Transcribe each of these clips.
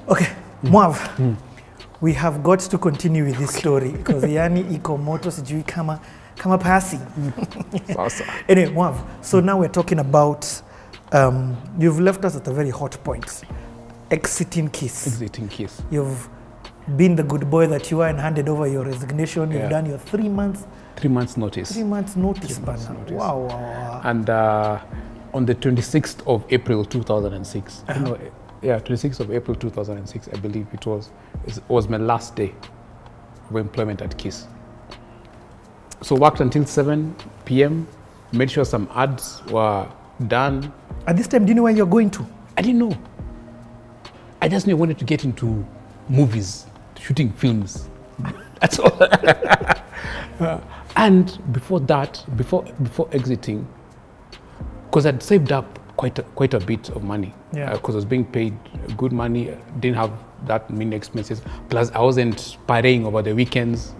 Okay, Mwarv, we have got to continue with this story because yani iko moto sijui kama pasi. Anyway, Mwarv, so now we're talking about, you've left us at a very hot point. Exiting KISS. Exiting KISS. You've been the good boy that you are and handed over your resignation. You've done your 3 months. 3 months notice. 3 months notice, notice. Wow. And on the 26th of April 2006, 26th of April 2006, I believe it was my last day of employment at KISS. So worked until 7 p.m., made sure some ads were done. At this time, do you know where you're going to? I didn't know. I just knew I wanted to get into movies, shooting films. That's all. And before that, before exiting, because I'd saved up quite a bit of money, because I was being paid good money, didn't have that many expenses. Plus, I wasn't partying over the weekends.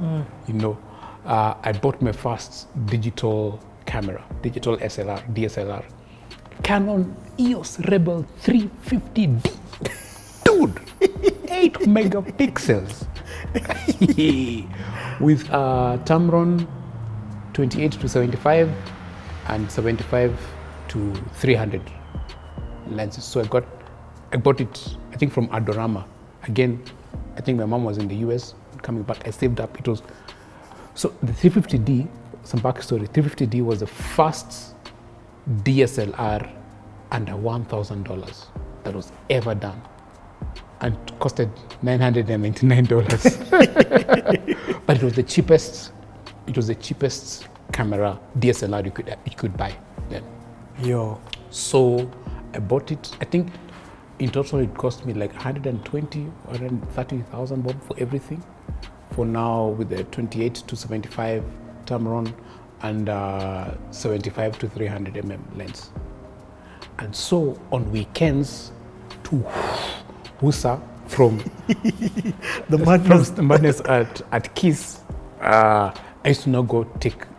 You know, I bought my first digital camera, digital DSLR, Canon EOS Rebel 350D. Dude, 8 megapixels with Tamron 28 to 75 and 75 to 300 lenses. So I bought it, I think, from Adorama. Again, I think my mom was in the US coming back. I saved up. It was so the 350D. Some backstory. 350D was the first DSLR under $1,000 that was ever done, and it costed $999. But it was the cheapest. It was the cheapest camera DSLR you could buy then. So I bought it. I think in total it cost me like 120 or 130,000 bob for everything. For now, with the 28 to 75 Tamron and 75 to 300 lens. And so on weekends, to Husa from the madness at KISS, I used to now go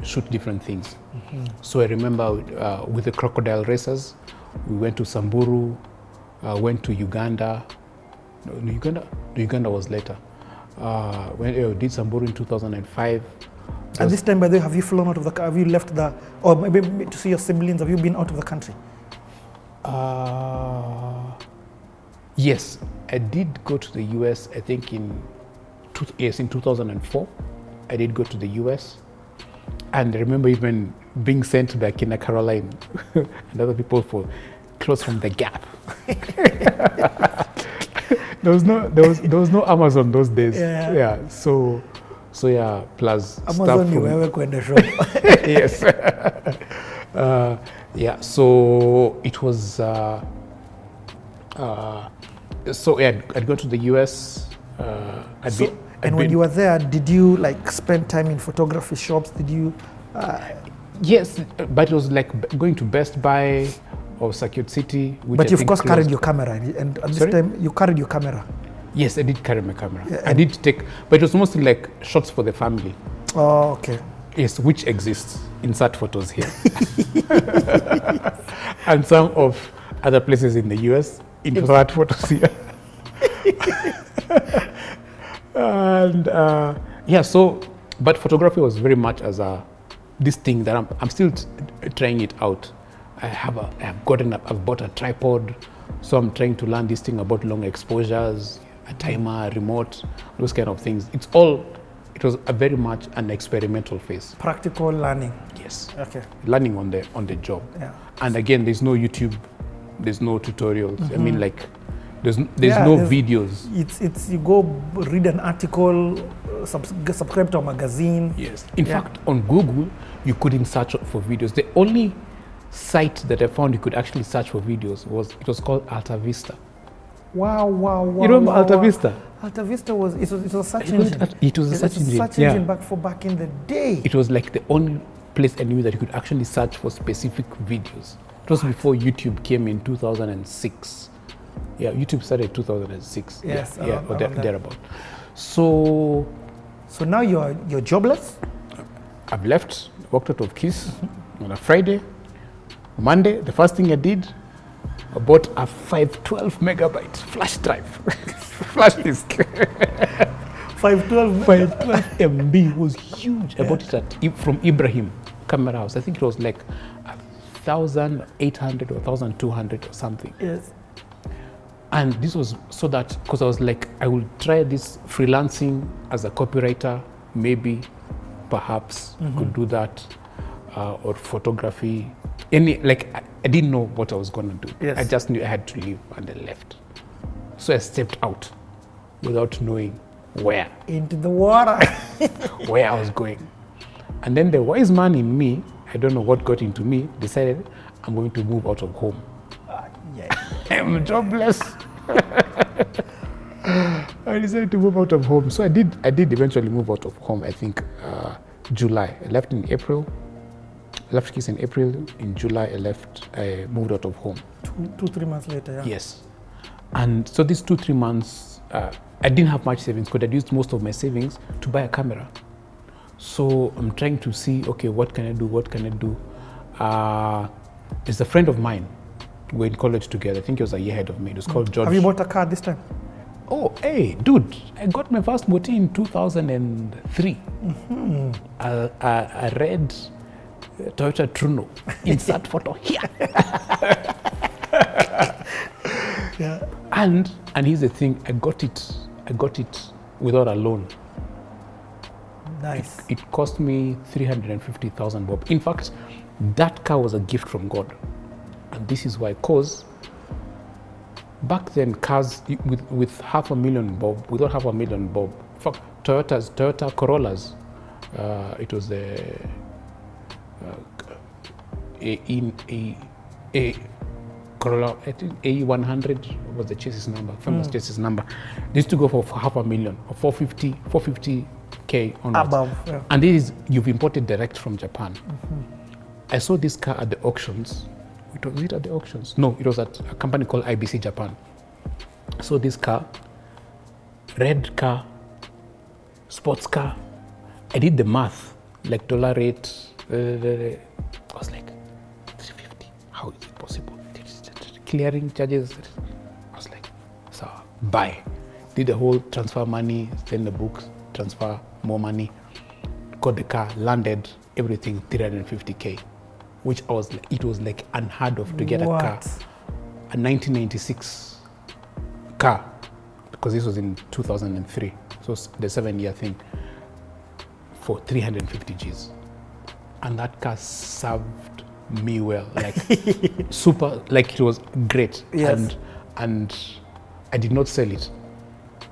shoot different things. So I remember with the crocodile racers, we went to Samburu, went to Uganda. Uganda was later. We did Samburu in 2005. At this time, by the way, have you flown out of the country? Have you left or maybe to see your siblings? Have you been out of the country? Yes, I did go to the US, I think in 2004. I did go to the US. And I remember even being sent back in Caroline and other people for clothes from the Gap. There was no Amazon those days. So plus Amazon stuff you ever go in the shop. Yes. So it was I'd go to the US. When you were there, did you like spend time in photography shops? Did you? Yes, but it was like going to Best Buy or Circuit City. But you of course carried your camera, and at this time you carried your camera. Yes, I did carry my camera. I did take, but it was mostly like shots for the family. Oh, okay. Yes, which exists. Insert photos here. And some of other places in the US. Insert photos here. And but photography was very much as this thing that I'm still trying it out. I've bought a tripod, so I'm trying to learn this thing about long exposures, a timer, a remote, those kind of things. It was a very much an experimental phase. Practical learning. Yes. Okay. Learning on the job. Yeah. And again, there's no YouTube, there's no tutorials. I mean, like, there's no videos. It's you go read an article, subscribe to a magazine. Yes. In fact, on Google, you couldn't search for videos. The only site that I found you could actually search for videos was called Alta Vista. Wow. You remember Alta Vista? Alta Vista was a search engine. It was a search engine. Back in the day. It was like the only place I knew that you could actually search for specific videos. It was before YouTube came in 2006. Yeah, YouTube started in 2006. Yes. Or thereabout. So now you're jobless? I've left, walked out of KISS on a Friday. Monday, the first thing I did, I bought a 512 megabyte flash drive. flash disk. 512. 512 MB was huge. I bought it from Ibrahim Camera House. I think it was like 1,800 or 1,200 or something. Yes. And this was so that, because I was like, I will try this freelancing as a copywriter, maybe, perhaps could do that, or photography. I didn't know what I was going to do. Yes. I just knew I had to leave, and I left. So I stepped out without knowing where. Into the water. Where I was going. And then the wise man in me, I don't know what got into me, decided I'm going to move out of home. I'm jobless. I decided to move out of home. So I did eventually move out of home, I think July. I left in April. I left Kiss in April. In July I moved out of home. 2-3 months later, yeah. Yes. And so these 2-3 months, I didn't have much savings because I'd used most of my savings to buy a camera. So I'm trying to see, okay, what can I do? There's a friend of mine. We're in college together. I think he was a year ahead of me. It was called George. Have you bought a car this time? Oh, hey, dude, I got my first motor in 2003. I read Toyota Truno. Insert photo here. Yeah. And here's the thing, I got it without a loan. Nice. It cost me 350,000 bob. In fact, that car was a gift from God. And this is why, cause back then cars with $500,000 bob, without $500,000 bob, fuck, Toyota Corollas, it was a Corolla, I think A100 was the chassis number, famous chassis number. They used to go for $500,000 or 450K onwards. Above, yeah. And this is, you've imported direct from Japan. I saw this car at the auctions. Was it at the auctions? No, it was at a company called IBC Japan. So this car, red car, sports car. I did the math, like dollar rate. I was like, 350. How is it possible? Clearing charges. I was like, so buy. Did the whole transfer money, send the books, transfer more money. Got the car, landed, everything 350K. Which it was like unheard of to get a car, a 1996 car, because this was in 2003, so the 7-year thing, for 350 Gs. And that car served me well, like super, like it was great. Yes. And I did not sell it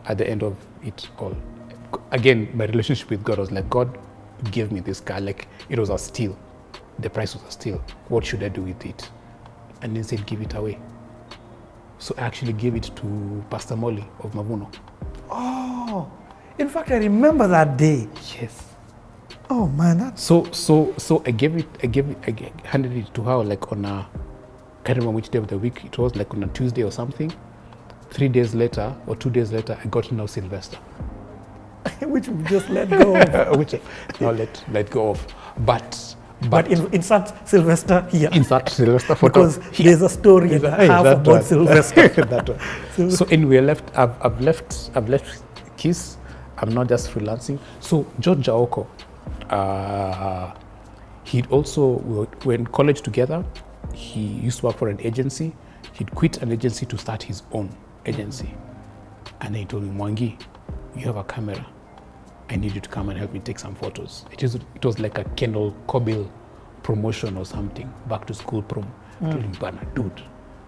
at the end of it all. Again, my relationship with God was like, God gave me this car, like it was a steal. The price was a steal. What should I do with it? And then said, give it away. So I actually gave it to Pastor Molly of Mavuno. Oh, in fact, I remember that day. Yes. Oh man, that's so I handed it to her like on a, can't remember which day of the week it was, like on a Tuesday or something. 3 days later or 2 days later, I got now Sylvester. which we just let go of. Which now let go of. But insert Sylvester here. Insert Sylvester photo. Because there's a story and a half about Sylvester. That one. So anyway, I've left Kiss. I'm not just freelancing. So George Jaoko, he'd also, we were in college together. He used to work for an agency. He'd quit an agency to start his own agency. And he told me, Mwangi, you have a camera. I need you to come and help me take some photos. It was like a Kendall Kobil promotion or something, back to school prom. I told him, Bana, dude,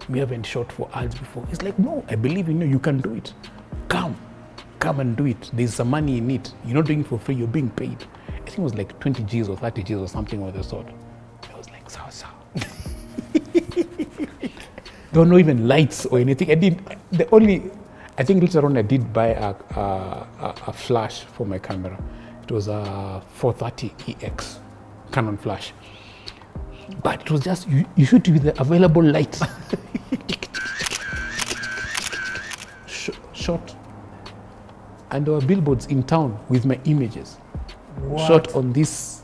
we haven't shot for ads before. He's like, no, I believe in you, you can do it. Come and do it. There's some money in it. You're not doing it for free, you're being paid. I think it was like 20 Gs or 30 Gs or something of the sort. I was like, sawa. There were no even lights or anything. I think later on I did buy a flash for my camera. It was a 430EX Canon flash. But it was just, you shoot with the available light. Shot. And there were billboards in town with my images. What? Shot on this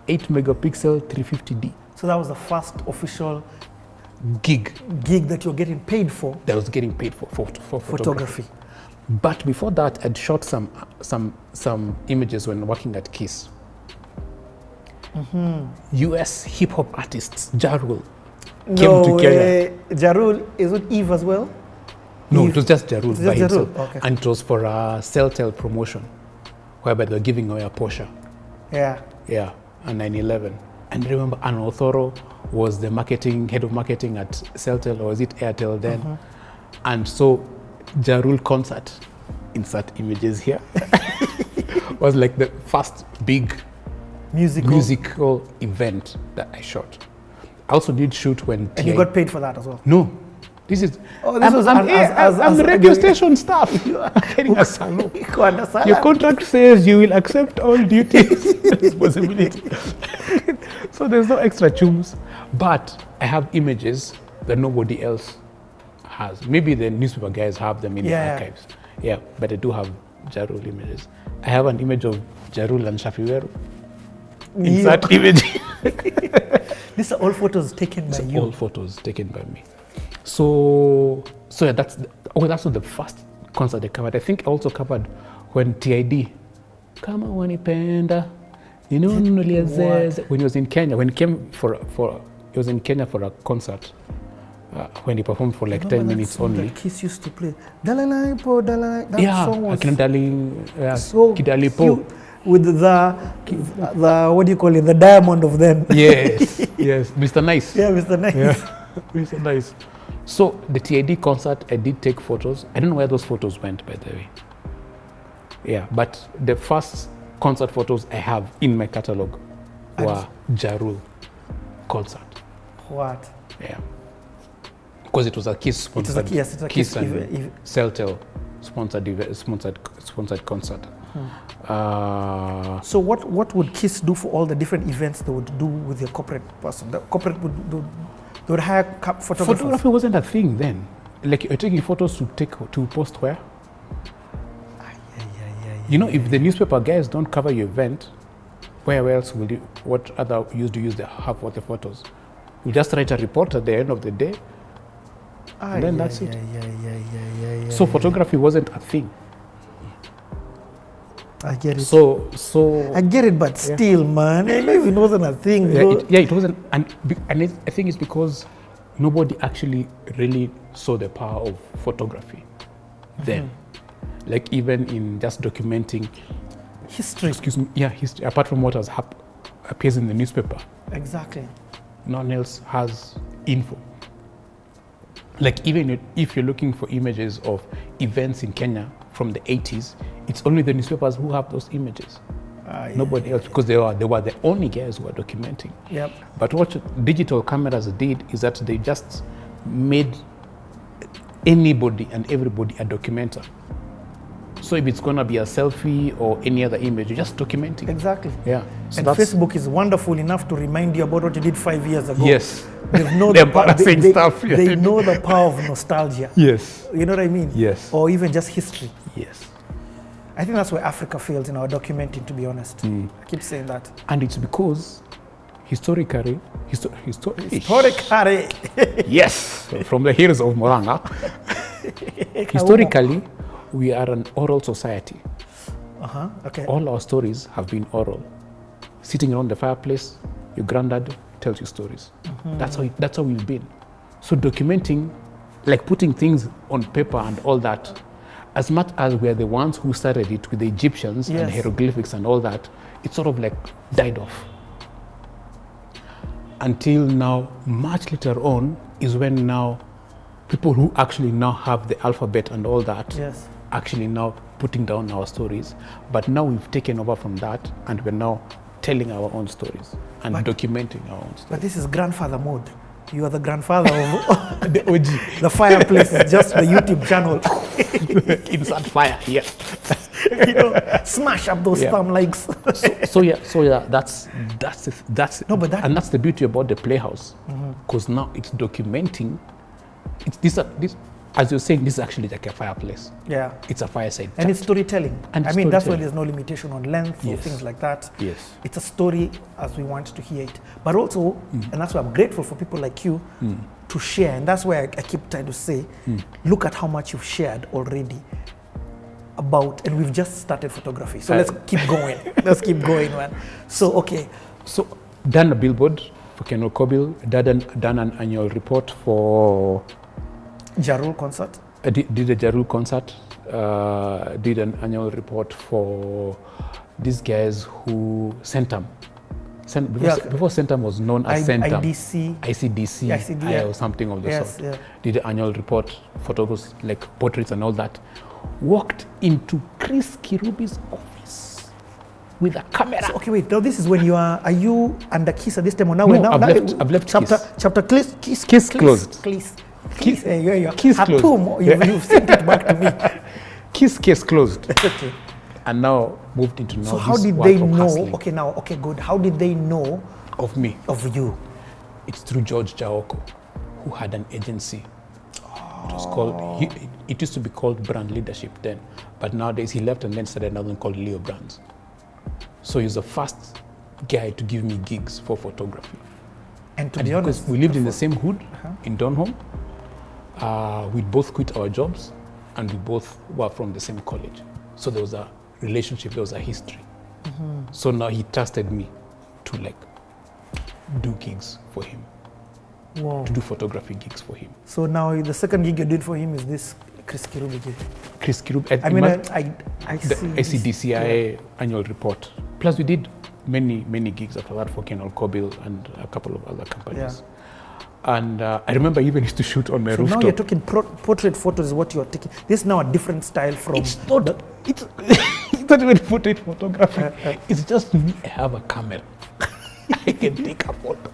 8 megapixel 350D. So that was the first official gig that you're getting paid for. That I was getting paid for photography. But before that, I'd shot some images when working at KISS. US hip hop artists, Ja Rule, came to Kenya. Ja Rule, is it Eve as well? No, Eve. it was just Ja Rule by himself. Okay. And it was for a Celtel promotion, whereby they were giving away a Porsche. Yeah. Yeah, a 911. And remember, Ann Othoro was the head of marketing at Celtel, or was it Airtel then? And so, Ja Rule concert, insert images here, was like the first big musical event that I shot. I also did shoot when And you got paid for that as well? No. This is... Oh, this was I'm radio station staff. Getting a salary. Your contract says you will accept all duties and responsibility. So there's no extra chums. But I have images that nobody else has. Maybe the newspaper guys have them in the archives. Yeah, but I do have Ja Rule images. I have an image of Ja Rule and Shafiweru. Insert image. These are all photos taken by you. All photos taken by me. So yeah, that's not the first concert I covered. I think I also covered when TID, kama wanipenda, you know, when he was in Kenya, when he came he was in Kenya for a concert, when he performed for like 10 minutes only. Kiss used to play. Dalalai po, dalalai. That song was so Kidali Po. With the what do you call it? The diamond of them. Yes, yes, Mr. Nice. Yeah, Mr. Nice. Yeah. Mr. Nice. So the TID concert, I did take photos. I don't know where those photos went, by the way. Yeah, but the first concert photos I have in my catalog were Ja Rule concert. What? Yeah. Because it was a KISS sponsored. It's a KISS and Celtel sponsored concert. So what would KISS do for all the different events they would do with the corporate person? The corporate they would hire photographers. Photography wasn't a thing then. Like you're taking photos to post where? You know, if the newspaper guys don't cover your event, where else will you? What other use do you have for the photos? You just write a report at the end of the day, and then that's it. So photography wasn't a thing. I get it. So I get it, but still, man, I know it wasn't a thing. It wasn't, and I think it's because nobody actually really saw the power of photography then. Like even in just documenting history. Excuse me. Yeah, history. Apart from what appears in the newspaper. Exactly. No one else has info. Like even if you're looking for images of events in Kenya from the 80s, it's only the newspapers who have those images. Nobody else, because they were the only guys who were documenting. Yep. But what digital cameras did is that they just made anybody and everybody a documenter. So if it's going to be a selfie or any other image, you're just documenting. Exactly. Yeah. So and Facebook is wonderful enough to remind you about what you did 5 years ago. Yes. They know the embarrassing stuff. They know the power of nostalgia. Yes. You know what I mean? Yes. Or even just history. Yes. I think that's where Africa fails in our documenting, to be honest. I keep saying that. And it's because historically, yes, from the hills of Moranga, historically, we are an oral society. Okay. All our stories have been oral. Sitting around the fireplace, your granddad tells you stories. That's how we've been. So documenting, like putting things on paper and all that, as much as we're the ones who started it with the Egyptians and hieroglyphics and all that, it sort of like died off. Until now, much later on, is when now people who actually now have the alphabet and all that actually now putting down our stories. But now we've taken over from that and we're now telling our own stories and documenting our own stories. But this is grandfather mode. You are the grandfather of the OG. The fireplace is just the YouTube channel. Insert fire, yeah. You know, smash up those thumb likes. So that's no, but and that's the beauty about the Playhouse, because now it's documenting. It's this as you're saying, this is actually like a fireplace. Yeah, it's a fireside and it's storytelling. And I mean, that's why there's no limitation on length or things like that. Yes, it's a story as we want to hear it. But also, and that's why I'm grateful for people like you to share. And that's why I keep trying to say, look at how much you've shared already. about, and we've just started photography. So let's keep going. Let's keep going, man. So, okay. So, done a billboard for Ken Kobil, done an annual report for Jarul concert. Did a Jarul concert. Did an annual report for these guys who Centum. Before Centum was known as Centum. ICDC or something of the sort. Yeah. Did an annual report, photos like portraits and all that. Walked into Chris Kirubi's office with a camera. So, okay, wait. Now this is when are you under KISS at this time? Or now? No, I've left chapter KISS closed. KISS closed. You've sent it back to me. KISS case closed. Okay. And now moved into now. So how did they know? Hustling. Okay, good. How did they know of me? Of you? It's through George Jaoko, who had an agency. It was called. It used to be called Brand Leadership then, but nowadays he left and then started another one called Leo Brands. So he's the first guy to give me gigs for photography. And to be honest, because we lived in the same hood in Donholm, we both quit our jobs, and we both were from the same college. So there was a relationship, there was a history. So now he trusted me to do gigs for him. Wow. To do photography gigs for him. So now the second gig you did for him is this Chris Kirubi gig. Chris Kirubi. I the see ACDCIA annual report. Plus we did many gigs after that for Ken Kobil and a couple of other companies. Yeah. And I remember even used to shoot on my rooftop. So now you're talking portrait photos is what you're taking. This is now a different style from... It's not even portrait photography. It's just me. I have a camera. I can take a photo.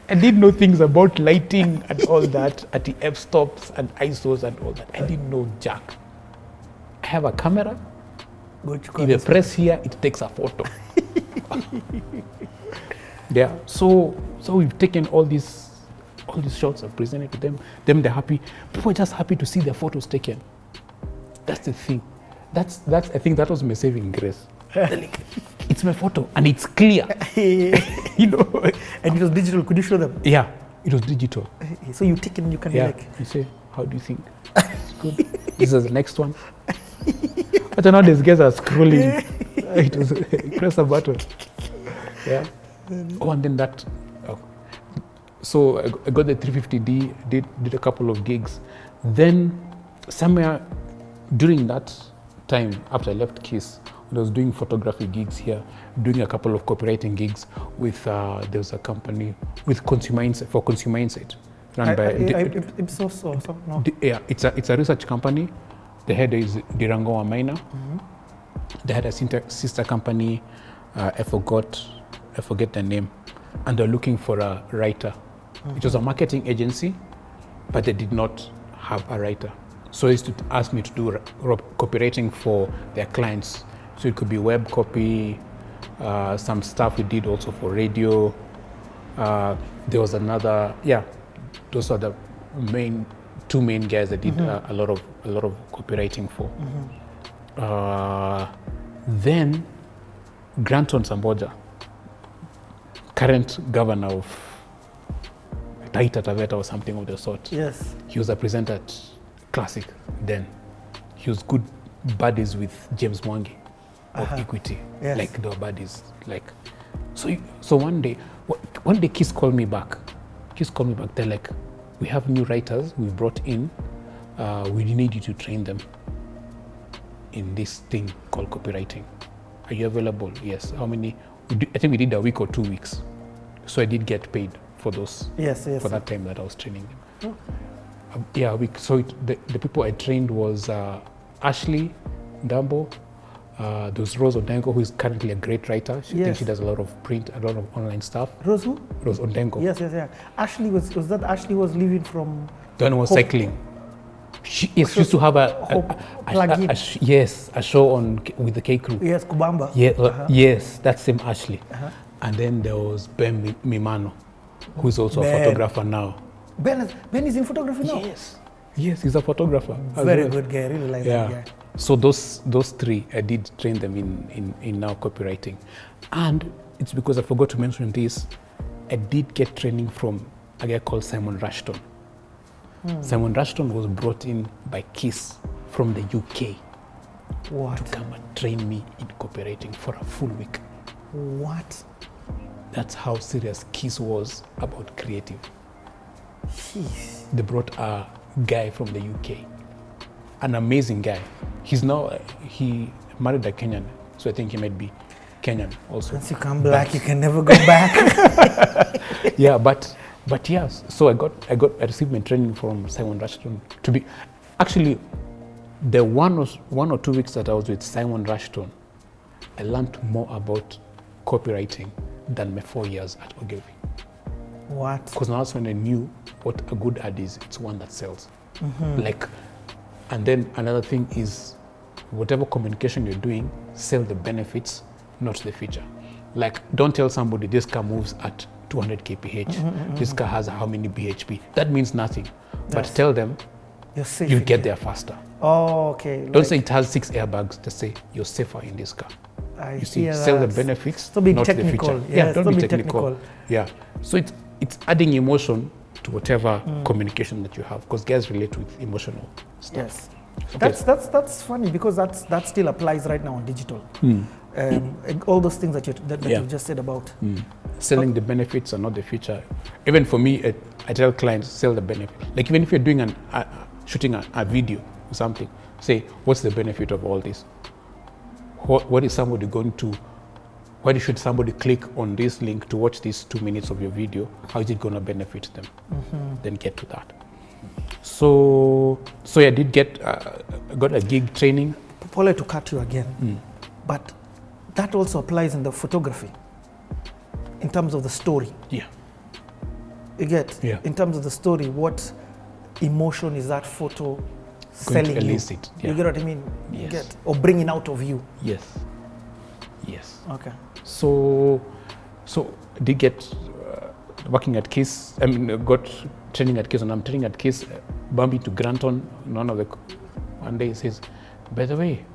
I didn't know things about lighting and all that, at the f-stops and ISOs and all that. I didn't know jack. I have a camera. If I press here, it takes a photo. Yeah. So we've taken all these shots and presented to them. They're happy. People are just happy to see their photos taken. That's the thing. That's I think that was my saving grace. It's my photo and it's clear. You know. And it was digital. Could you show them? Yeah, it was digital. So you take it and you can you say, how do you think? It's good. This is the next one. But now these guys are scrolling. It was press a button. Yeah. Oh, and then that. So I got the 350D, did a couple of gigs. Then somewhere during that time, after I left KISS, I was doing photography gigs here, doing a couple of copywriting gigs with, there was a company with Consumer Insight, run by... it's a research company. The head is Dirango Amaina. They had a sister company, I forget the name, and they're looking for a writer. It was a marketing agency, but they did not have a writer. So they used to ask me to do copywriting for their clients. So it could be web copy, some stuff we did also for radio. There was another, those are the two main guys that did a lot of copywriting for. Then Granton Samboja, current governor of Taita Taveta or something of the sort. Yes. He was a presenter at Classic then. He was good buddies with James Mwangi of Equity. Yes. Like they were buddies. So one day KISS called me back. They're like, we have new writers we brought in. We need you to train them in this thing called copywriting. Are you available? Yes. How many? I think we did a week or 2 weeks. So I did get paid for those. Yes. For that time that I was training them. The people I trained was Ashley Ndambo. There's Rose Ondengo, who is currently a great writer. I think she does a lot of print, a lot of online stuff. Rose who? Rose Ondengo. Yes. Ashley was that Ashley was leaving from... The one was cycling. She used to have a show with the K Crew. Yes, Kubamba. Yeah, yes, that's same Ashley. And then there was Ben Mimano, who is also a photographer now. Ben is in photography now? Yes, he's a photographer. Very good guy, I really like that guy. So those three, I did train them in now copywriting. And it's because I forgot to mention this, I did get training from a guy called Simon Rushton. Simon Rushton was brought in by KISS from the UK What? to come and train me in copywriting for a full week. What? That's how serious Kiss was about creative. Jeez. They brought a guy from the UK, an amazing guy. He's now, he married a Kenyan, so I think he might be Kenyan also. Once you come black, you can never go back. Yeah, but yes. So I received my training from Simon Rushton to be, actually, the one or 2 weeks that I was with Simon Rushton, I learned more about copywriting than my 4 years at Ogilvy. What? Because now that's when I knew what a good ad is. It's one that sells. Like, and then another thing is, whatever communication you're doing, sell the benefits, not the feature. Like, don't tell somebody this car moves at 200 kph. This car has how many bhp. That means nothing. But tell them you'll get there faster. Oh, okay. Don't say it has 6 airbags. Just say you're safer in this car. You see, sell the benefits, not not technical. the feature. Yes, don't be technical. Yeah. So it's adding emotion to whatever communication that you have, because guys relate with emotional stuff. Yes. Okay. That's funny, because that still applies right now on digital. All those things that you just said about selling the benefits and not the feature. Even for me, I tell clients, sell the benefit. Like, even if you're doing shooting a video or something, say, what's the benefit of all this? What is somebody going to? Why should somebody click on this link to watch these 2 minutes of your video? How is it going to benefit them? Then get to that. So I did got a gig training. Paul, to cut you again, but that also applies in the photography, in terms of the story. Yeah. You get? Yeah. In terms of the story, what emotion is that photo selling to elicit? you? You get what I mean? Yes. You get? Or bringing out of you? Yes. Yes. Okay. So I did get working at Kiss. I mean, got training at Kiss, and I'm training at Kiss. Bumped into Granton. One day he says, "By the way,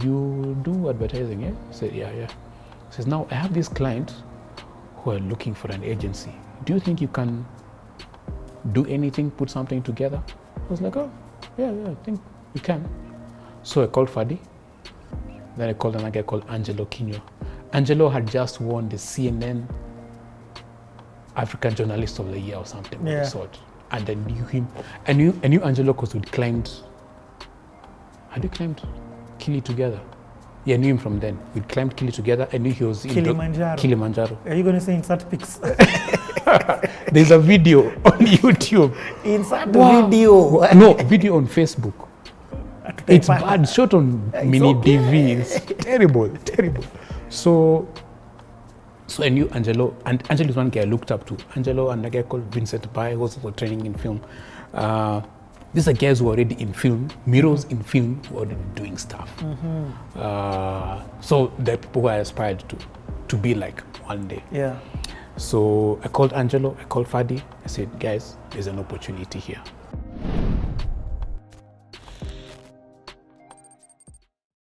you do advertising, yeah?" I said, "Yeah." He says, "Now I have these clients who are looking for an agency. Do you think you can do anything, put something together?" I was like, "Oh, yeah, I think we can." So I called Fadi. Then I called another guy called Angelo Quino. Angelo had just won the CNN African Journalist of the Year or something of the sort. And I knew him. I knew Angelo because we'd climbed. Had we climbed Kili together? Yeah, I knew him from then. We'd climbed Kili together. I knew he was in Kilimanjaro. Are you going to say insert pics? There's a video on YouTube. Insert video. No, video on Facebook. It's bad, shot on mini DV. It's terrible. So I knew Angelo, and Angelo is one guy I looked up to. Angelo and a guy called Vincent Bai, who was also training in film. These are guys who are already in film, Miros in film, who are already doing stuff. So they're people who I aspired to be like one day. Yeah. So I called Angelo, I called Fadi. I said, guys, there's an opportunity here.